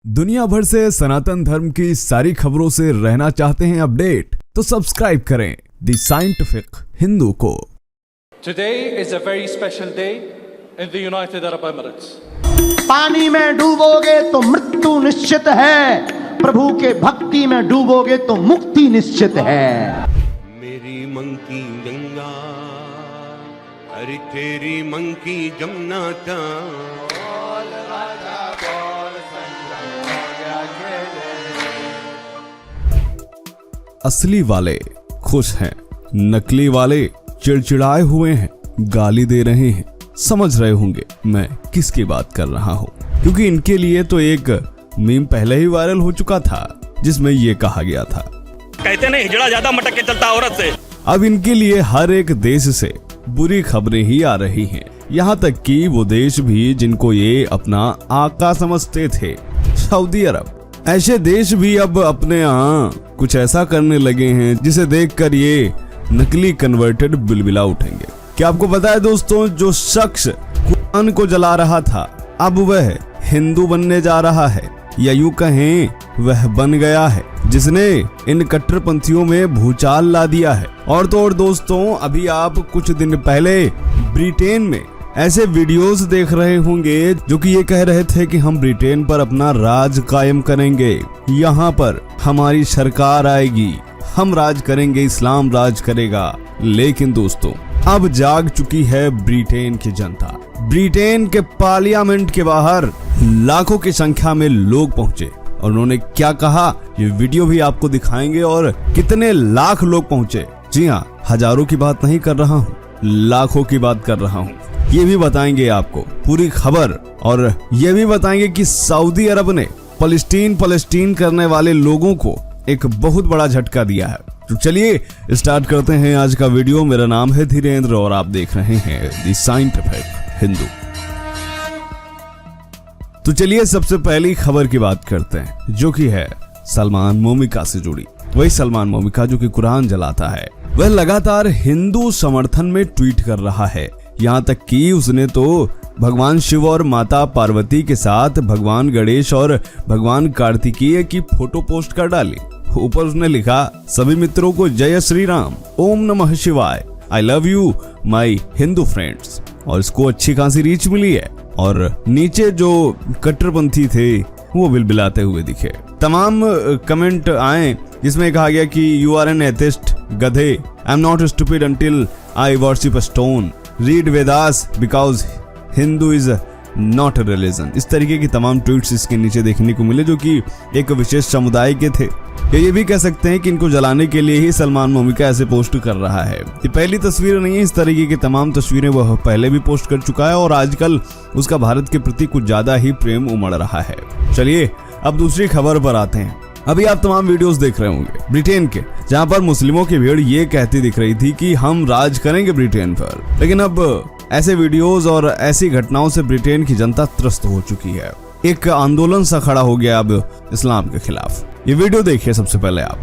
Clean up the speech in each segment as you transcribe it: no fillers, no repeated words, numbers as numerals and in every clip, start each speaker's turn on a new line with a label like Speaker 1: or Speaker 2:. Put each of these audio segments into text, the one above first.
Speaker 1: दुनिया भर से सनातन धर्म की सारी खबरों से रहना चाहते हैं अपडेट, तो सब्सक्राइब करें द साइंटिफिक हिंदू को।
Speaker 2: Today is a very special day in the United Arab Emirates.
Speaker 3: पानी में डूबोगे तो मृत्यु निश्चित है, प्रभु के भक्ति में डूबोगे तो मुक्ति निश्चित है।
Speaker 4: मेरी मंकी गंगा, अरे तेरी मंकी जमुना था।
Speaker 1: असली वाले खुश हैं, नकली वाले चिड़चिड़ाए हुए हैं, गाली दे रहे हैं। समझ रहे होंगे मैं किसकी बात कर रहा हूँ, क्योंकि इनके लिए तो एक मीम पहले ही वायरल हो चुका था जिसमें ये कहा गया था,
Speaker 5: कहते नहीं हिजड़ा ज्यादा मटक के चलता औरत से।
Speaker 1: अब इनके लिए हर एक देश से बुरी खबरें ही आ रही हैं, यहाँ तक कि वो देश भी जिनको ये अपना आका समझते थे, सऊदी अरब। ऐसे देश भी अब अपने यहाँ कुछ ऐसा करने लगे हैं जिसे देखकर ये नकली कन्वर्टेड बिलबिला उठेंगे। क्या आपको पता है दोस्तों, जो शख्स कुरान को जला रहा था अब वह हिंदू बनने जा रहा है, या यूं कहें वह बन गया है, जिसने इन कट्टरपंथियों में भूचाल ला दिया है। और तो और दोस्तों, अभी आप कुछ दिन पहले ब्रिटेन में ऐसे वीडियोस देख रहे होंगे जो कि ये कह रहे थे कि हम ब्रिटेन पर अपना राज कायम करेंगे, यहाँ पर हमारी सरकार आएगी, हम राज करेंगे, इस्लाम राज करेगा। लेकिन दोस्तों, अब जाग चुकी है ब्रिटेन की जनता। ब्रिटेन के पार्लियामेंट के बाहर लाखों की संख्या में लोग पहुंचे और उन्होंने क्या कहा ये वीडियो भी आपको दिखाएंगे। और कितने लाख लोग पहुंचे, जी हाँ, हजारों की बात नहीं कर रहा हूँ, लाखों की बात कर रहा हूँ। ये भी बताएंगे आपको पूरी खबर, और ये भी बताएंगे कि सऊदी अरब ने पलस्तीन करने वाले लोगों को एक बहुत बड़ा झटका दिया है। तो चलिए स्टार्ट करते हैं आज का वीडियो। मेरा नाम है धीरेन्द्र और आप देख रहे हैं द साइंटिफिक हिंदू। तो चलिए सबसे पहली खबर की बात करते हैं, जो कि है सलमान मोमिका से जुड़ी। वही सलमान मोमिका जो कि कुरान जलाता है, वह लगातार हिंदू समर्थन में ट्वीट कर रहा है। यहाँ तक कि उसने तो भगवान शिव और माता पार्वती के साथ भगवान गणेश और भगवान कार्तिकेय की फोटो पोस्ट कर डाली। ऊपर उसने लिखा, सभी मित्रों को जय श्री राम, ओम नमः शिवाय, I love you my Hindu friends. और इसको अच्छी खासी रीच मिली है। और नीचे जो कट्टरपंथी थे वो बिलबिलाते हुए दिखे। तमाम कमेंट आए जिसमें कहा गया कि यू आर एन एथिस्ट, गधे, I am not stupid until I worship a stone, read Vedas because Hindu is not a religion. इस तरीके की तमाम ट्वीट्स इसके नीचे देखने को मिले, जो कि एक विशेष समुदाय के थे। ये भी कह सकते हैं कि इनको जलाने के लिए ही सलमान मोमिका ऐसे पोस्ट कर रहा है। ये पहली तस्वीर नहीं है, इस तरीके की तमाम तस्वीरें वह पहले भी पोस्ट कर चुका है और आजकल उसका भारत के प्रति कुछ ज्यादा ही प्रेम उमड़ रहा है। चलिए अब दूसरी खबर पर आते हैं। अभी आप तमाम वीडियोस देख रहे होंगे ब्रिटेन के, जहां पर मुस्लिमों की भीड़ ये कहती दिख रही थी कि हम राज करेंगे ब्रिटेन पर। लेकिन अब ऐसे वीडियोस और ऐसी घटनाओं से ब्रिटेन की जनता त्रस्त हो चुकी है। एक आंदोलन सा खड़ा हो गया अब इस्लाम के खिलाफ। ये वीडियो देखिए सबसे पहले आप।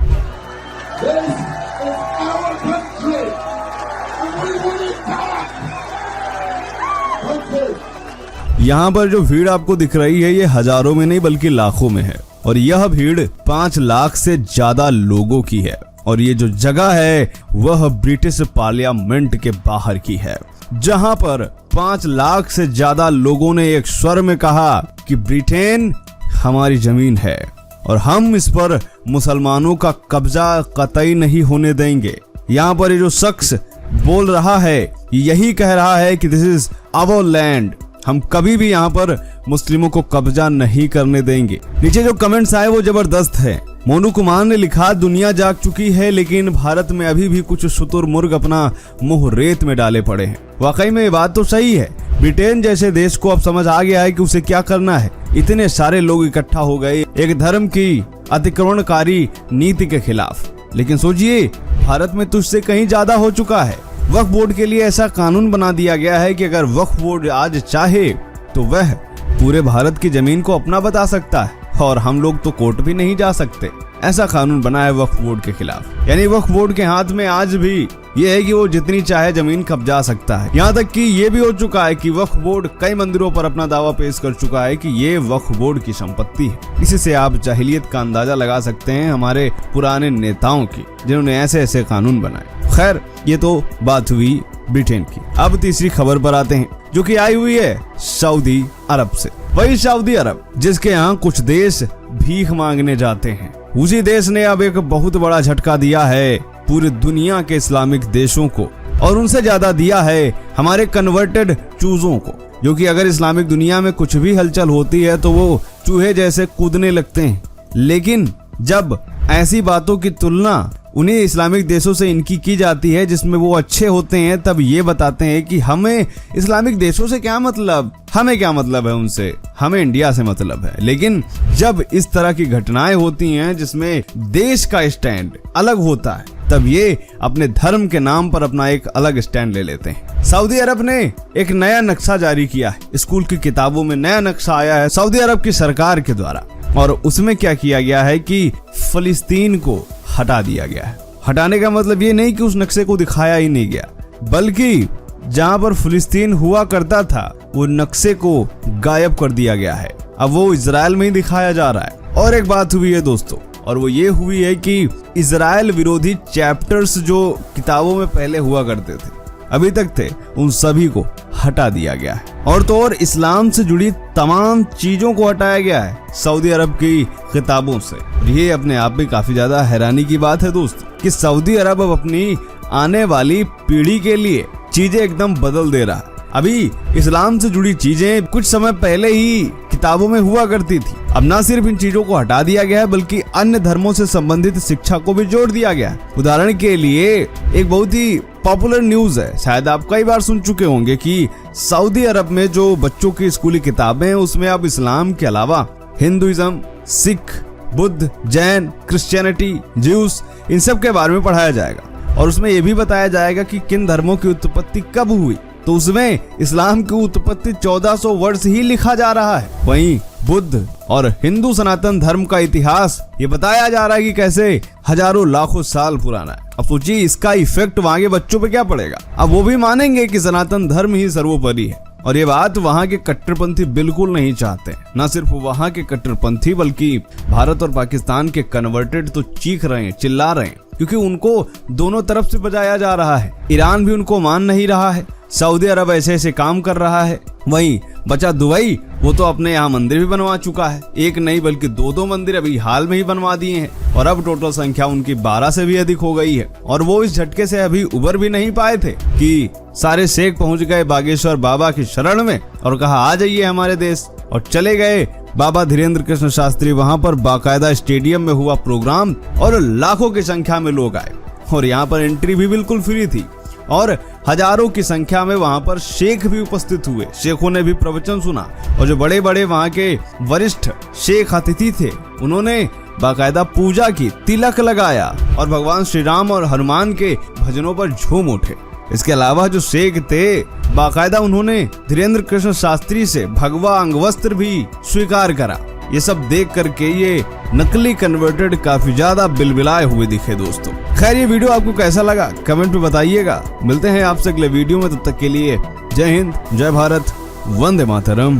Speaker 1: यहाँ पर जो भीड़ आपको दिख रही है ये हजारों में नहीं बल्कि लाखों में है, और यह भीड़ 5 लाख से ज्यादा लोगों की है। और ये जो जगह है वह ब्रिटिश पार्लियामेंट के बाहर की है, जहां पर 5 लाख से ज्यादा लोगों ने एक स्वर में कहा कि ब्रिटेन हमारी जमीन है और हम इस पर मुसलमानों का कब्जा कतई नहीं होने देंगे। यहाँ पर ये जो शख्स बोल रहा है यही कह रहा है कि दिस इज आवर लैंड, हम कभी भी यहाँ पर मुस्लिमों को कब्जा नहीं करने देंगे। नीचे जो कमेंट्स आए वो जबरदस्त है। मोनू कुमार ने लिखा, दुनिया जाग चुकी है लेकिन भारत में अभी भी कुछ शुतुरमुर्ग अपना मुंह रेत में डाले पड़े हैं। वाकई में ये बात तो सही है। ब्रिटेन जैसे देश को अब समझ आ गया है कि उसे क्या करना है। इतने सारे लोग इकट्ठा हो गए एक धर्म की अतिक्रमणकारी नीति के खिलाफ। लेकिन सोचिए, भारत में तो इससे कहीं ज्यादा हो चुका है। वक्फ बोर्ड के लिए ऐसा कानून बना दिया गया है कि अगर वक्फ बोर्ड आज चाहे तो वह पूरे भारत की जमीन को अपना बता सकता है। और हम लोग तो कोर्ट भी नहीं जा सकते। ऐसा कानून बना है वक्फ बोर्ड के खिलाफ। यानी वक्फ बोर्ड के हाथ में आज भी ये है कि वो जितनी चाहे जमीन कब्जा सकता है। यहाँ तक कि ये भी हो चुका है कि वक्फ बोर्ड कई मंदिरों पर अपना दावा पेश कर चुका है कि ये वक्फ बोर्ड की संपत्ति है। इसी से आप जाहिलियत का अंदाजा लगा सकते हैं हमारे पुराने नेताओं की, जिन्होंने ऐसे ऐसे कानून बनाए। खैर, ये तो बात हुई ब्रिटेन की। अब तीसरी खबर पर आते हैं, जो कि आई हुई है सऊदी अरब से। वही सऊदी अरब जिसके यहाँ कुछ देश भीख मांगने जाते हैं, उसी देश ने अब एक बहुत बड़ा झटका दिया है पूरी दुनिया के इस्लामिक देशों को, और उनसे ज्यादा दिया है हमारे कन्वर्टेड चूजों को, जो कि अगर इस्लामिक दुनिया में कुछ भी हलचल होती है तो वो चूहे जैसे कूदने लगते हैं। लेकिन जब ऐसी बातों की तुलना उन्हें इस्लामिक देशों से इनकी की जाती है जिसमें वो अच्छे होते हैं, तब ये बताते हैं कि हमें इस्लामिक देशों से क्या मतलब, हमें क्या मतलब है उनसे, हमें इंडिया से मतलब है। लेकिन जब इस तरह की घटनाएं होती हैं जिसमें देश का स्टैंड अलग होता है, तब ये अपने धर्म के नाम पर अपना एक अलग स्टैंड ले लेते हैं। सऊदी अरब ने एक नया नक्शा जारी किया है। स्कूल की किताबों में नया नक्शा आया है सऊदी अरब की सरकार के द्वारा, और उसमें क्या किया गया है कि फिलिस्तीन को हटा दिया गया है। हटाने का मतलब ये नहीं कि उस नक्शे को दिखाया ही नहीं गया, बल्कि जहां पर फिलिस्तीन हुआ करता था वो नक्शे को गायब कर दिया गया है। अब वो इजराइल में ही दिखाया जा रहा है। और एक बात हुई है दोस्तों, और वो ये हुई है कि इजराइल विरोधी चैप्टर्स जो किताबों में पहले हुआ करते थे, अभी तक थे, उन सभी को हटा दिया गया है। और तो और इस्लाम से जुड़ी तमाम चीजों को हटाया गया है सऊदी अरब की किताबों से। ये अपने आप में काफी ज्यादा हैरानी की बात है दोस्त, कि सऊदी अरब अब अपनी आने वाली पीढ़ी के लिए चीजें एकदम बदल दे रहा है। अभी इस्लाम से जुड़ी चीजें कुछ समय पहले ही किताबों में हुआ करती थी, अब ना सिर्फ इन चीजों को हटा दिया गया है बल्कि अन्य धर्मों से संबंधित शिक्षा को भी जोड़ दिया गया है। उदाहरण के लिए एक बहुत ही पॉपुलर न्यूज है, शायद आप कई बार सुन चुके होंगे, कि सऊदी अरब में जो बच्चों की स्कूली किताबें हैं उसमें अब इस्लाम के अलावा Hinduism, Sikh, Buddha, Jain, Christianity, Jews, इन सब के बारे में पढ़ाया जाएगा। और उसमें यह भी बताया जाएगा कि किन धर्मों की उत्पत्ति कब हुई। तो उसमें इस्लाम की उत्पत्ति 1400 वर्ष ही लिखा जा रहा है। वहीं बुद्ध और हिंदू सनातन धर्म का इतिहास ये बताया जा रहा है कि कैसे हजारों लाखों साल पुराना है। अब सोचिए इसका इफेक्ट वहां के बच्चों पे क्या पड़ेगा। अब वो भी मानेंगे कि सनातन धर्म ही सर्वोपरि है, और ये बात वहां के कट्टरपंथी बिल्कुल नहीं चाहते। न सिर्फ वहां के कट्टरपंथी बल्कि भारत और पाकिस्तान के कन्वर्टेड तो चीख रहे हैं, चिल्ला रहे हैं, क्योंकि उनको दोनों तरफ से बजाया जा रहा है। ईरान भी उनको मान नहीं रहा है, सऊदी अरब ऐसे ऐसे काम कर रहा है। वहीं बचा दुबई, वो तो अपने यहाँ मंदिर भी बनवा चुका है, एक नहीं बल्कि दो मंदिर अभी हाल में ही बनवा दिए हैं, और अब टोटल संख्या उनकी 12 से भी अधिक हो गई है। और वो इस झटके से अभी उबर भी नहीं पाए थे कि सारे शेख पहुंच गए बागेश्वर बाबा की शरण में और कहा आ जाइए हमारे देश, और चले गए। बाबा धीरेन्द्र कृष्ण शास्त्री वहां पर बाकायदा स्टेडियम में हुआ प्रोग्राम और लाखों की संख्या में लोग आए, और यहाँ पर एंट्री भी बिल्कुल फ्री थी, और हजारों की संख्या में वहां पर शेख भी उपस्थित हुए। शेखों ने भी प्रवचन सुना, और जो बड़े बड़े वहां के वरिष्ठ शेख अतिथि थे उन्होंने बाकायदा पूजा की, तिलक लगाया और भगवान श्री राम और हनुमान के भजनों पर झूम उठे। इसके अलावा जो शेख थे बाकायदा उन्होंने धीरेन्द्र कृष्ण शास्त्री से भगवा अंगवस्त्र भी स्वीकार करा। ये सब देख करके ये नकली कन्वर्टेड काफी ज्यादा बिलबिलाए हुए दिखे दोस्तों। खैर, ये वीडियो आपको कैसा लगा कमेंट में बताइएगा। मिलते हैं आपसे अगले वीडियो में, तब तक के लिए जय हिंद, जय भारत, वंदे मातरम।